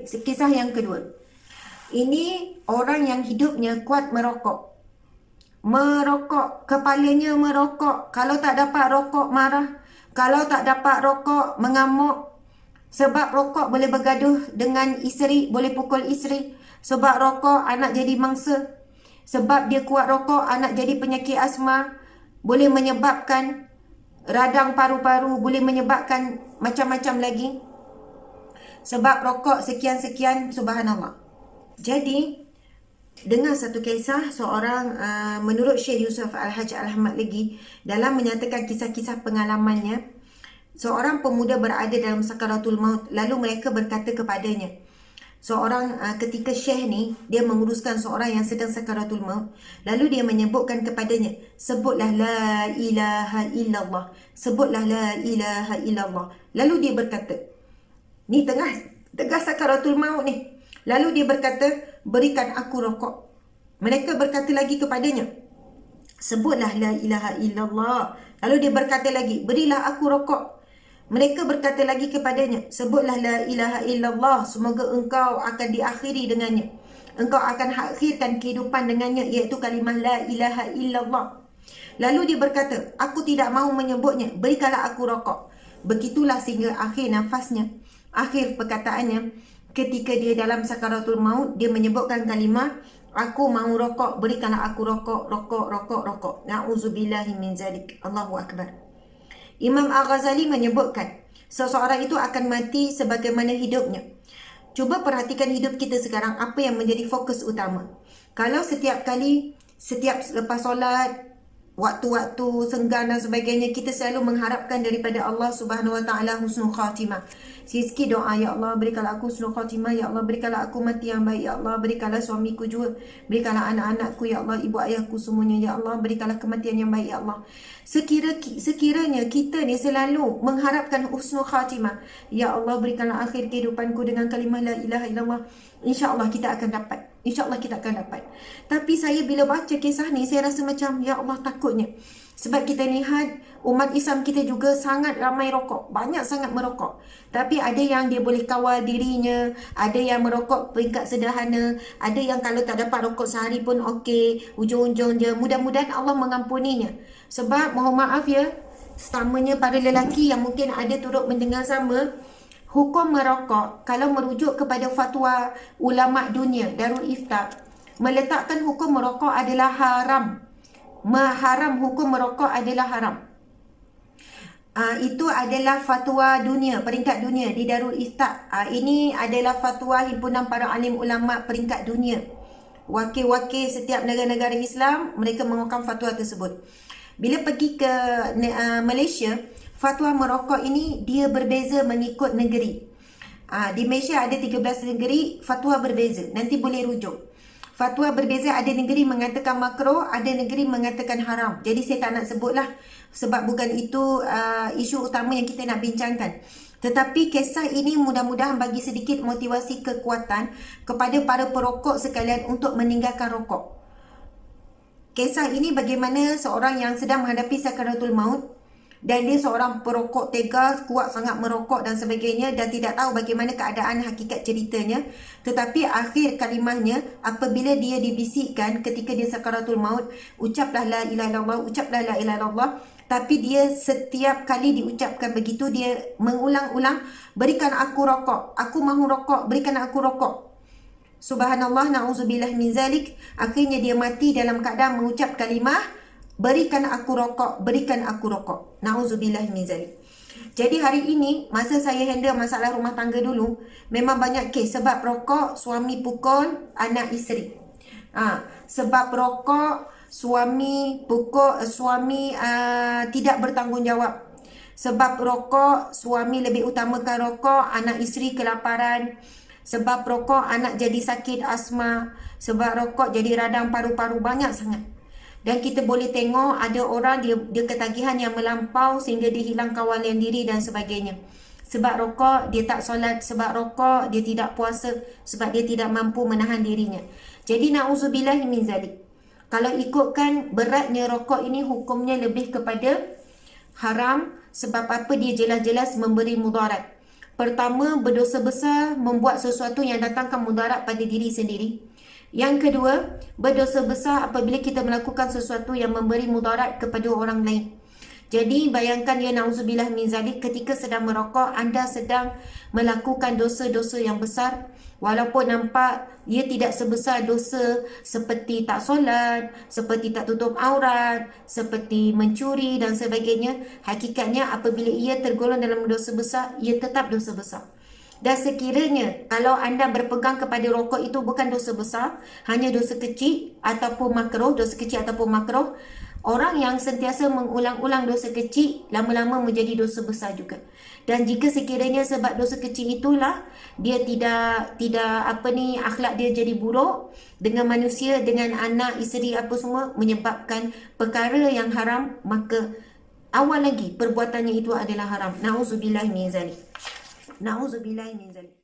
Kisah yang kedua. Ini orang yang hidupnya kuat merokok. Merokok, kepalanya merokok. Kalau tak dapat rokok marah. Kalau tak dapat rokok mengamuk. Sebab rokok boleh bergaduh dengan isteri, boleh pukul isteri. Sebab rokok anak jadi mangsa. Sebab dia kuat rokok, anak jadi penyakit asma. Boleh menyebabkan radang paru-paru, boleh menyebabkan macam-macam lagi. Sebab rokok sekian-sekian, subhanallah. Jadi, dengar satu kisah seorang menurut Syekh Yusuf Al-Hajj Al-Ahmad lagi, dalam menyatakan kisah-kisah pengalamannya, seorang pemuda berada dalam sakaratul maut, lalu mereka berkata kepadanya, ketika Syekh ni, dia menguruskan seorang yang sedang sakaratul maut, lalu dia menyebutkan kepadanya, sebutlah la ilaha illallah, sebutlah la ilaha illallah. Lalu dia berkata, ni tengah sakaratul maut ni. Lalu dia berkata, berikan aku rokok. Mereka berkata lagi kepadanya, sebutlah la ilaha illallah. Lalu dia berkata lagi, berilah aku rokok. Mereka berkata lagi kepadanya, sebutlah la ilaha illallah, semoga engkau akan diakhiri dengannya. Engkau akan akhirkan kehidupan dengannya, iaitu kalimah la ilaha illallah. Lalu dia berkata, aku tidak mahu menyebutnya, berikanlah aku rokok. Begitulah sehingga akhir nafasnya, akhir perkataannya, ketika dia dalam sakaratul maut, dia menyebutkan kalimah, aku mahu rokok, berikanlah aku rokok, rokok, rokok, rokok. Na'udzubillahi min zalik. Allahu Akbar. Imam Al-Ghazali menyebutkan, seseorang itu akan mati sebagaimana hidupnya. Cuba perhatikan hidup kita sekarang, apa yang menjadi fokus utama. Kalau setiap lepas solat, waktu-waktu senggang dan sebagainya, kita selalu mengharapkan daripada Allah Subhanahu Wa Taala husnul khatimah. Sikit doa, ya Allah berikanlah aku husnul khatimah, ya Allah berikanlah aku mati yang baik, ya Allah berikanlah suamiku juga, berikanlah anak-anakku, ya Allah ibu ayahku semuanya, ya Allah berikanlah kematian yang baik, ya Allah. Sekiranya kita ni selalu mengharapkan husnul khatimah, ya Allah berikanlah akhir kehidupanku dengan kalimah la ilaha illallah, insya-Allah kita akan dapat. InsyaAllah kita akan dapat. Tapi saya bila baca kisah ni, saya rasa macam, ya Allah takutnya. Sebab kita lihat umat Islam kita juga sangat ramai rokok. Banyak sangat merokok. Tapi ada yang dia boleh kawal dirinya. Ada yang merokok peringkat sederhana. Ada yang kalau tak dapat rokok sehari pun okey. Ujung-ujung je. Mudah-mudahan Allah mengampuninya. Sebab mohon maaf ya, setamanya para lelaki yang mungkin ada turut mendengar sama, hukum merokok, kalau merujuk kepada fatwa ulama dunia, Darul Ifta, meletakkan hukum merokok adalah haram. Hukum merokok adalah haram. Itu adalah fatwa dunia, peringkat dunia di Darul Ifta. Ini adalah fatwa himpunan para alim ulama peringkat dunia. Wakil-wakil setiap negara-negara Islam, mereka mengeluarkan fatwa tersebut. Bila pergi ke Malaysia, fatwa merokok ini dia berbeza mengikut negeri. Di Malaysia ada 13 negeri, fatwa berbeza. Nanti boleh rujuk. Fatwa berbeza, ada negeri mengatakan makruh, ada negeri mengatakan haram. Jadi saya tak nak sebutlah, sebab bukan itu isu utama yang kita nak bincangkan. Tetapi kisah ini mudah-mudahan bagi sedikit motivasi kekuatan kepada para perokok sekalian untuk meninggalkan rokok. Kisah ini bagaimana seorang yang sedang menghadapi sakaratul maut, dan dia seorang perokok tega, kuat sangat merokok dan sebagainya, dan tidak tahu bagaimana keadaan hakikat ceritanya. Tetapi akhir kalimahnya, apabila dia dibisikkan ketika dia sakaratul maut, ucaplah la ilaha illallah, ucaplah la ilaha illallah. Tapi dia setiap kali diucapkan begitu, dia mengulang-ulang, berikan aku rokok, aku mahu rokok, berikan aku rokok. Subhanallah, na'udzubillah min zalik. Akhirnya dia mati dalam keadaan mengucap kalimah, berikan aku rokok, berikan aku rokok. Na'udzubillah min zalik. Jadi hari ini, masa saya handle masalah rumah tangga dulu, memang banyak kes sebab rokok, suami pukul anak isteri. Sebab rokok, suami pukul, suami tidak bertanggungjawab. Sebab rokok, suami lebih utamakan rokok, anak isteri kelaparan. Sebab rokok, anak jadi sakit asma. Sebab rokok jadi radang paru-paru, banyak sangat. Dan kita boleh tengok ada orang dia ketagihan yang melampau sehingga dia hilang kawalan diri dan sebagainya. Sebab rokok dia tak solat, sebab rokok dia tidak puasa, sebab dia tidak mampu menahan dirinya. Jadi na'udzubillah min zalik. Kalau ikutkan beratnya rokok ini, hukumnya lebih kepada haram. Sebab apa? Dia jelas-jelas memberi mudarat. Pertama, berdosa besar membuat sesuatu yang datangkan mudarat pada diri sendiri. Yang kedua, berdosa besar apabila kita melakukan sesuatu yang memberi mudarat kepada orang lain. Jadi bayangkan ya, na'udzubillah min zalik, ketika sedang merokok, anda sedang melakukan dosa-dosa yang besar. Walaupun nampak ia tidak sebesar dosa seperti tak solat, seperti tak tutup aurat, seperti mencuri dan sebagainya. Hakikatnya apabila ia tergolong dalam dosa besar, ia tetap dosa besar. Dan sekiranya kalau anda berpegang kepada rokok itu bukan dosa besar, hanya dosa kecil ataupun makruh, dosa kecil ataupun makruh, orang yang sentiasa mengulang-ulang dosa kecil lama-lama menjadi dosa besar juga. Dan jika sekiranya sebab dosa kecil itulah dia tidak akhlak dia jadi buruk dengan manusia, dengan anak, isteri apa semua, menyebabkan perkara yang haram, maka awal lagi perbuatannya itu adalah haram. Na'udzubillah min zalik. Na'udzubillah min zalik.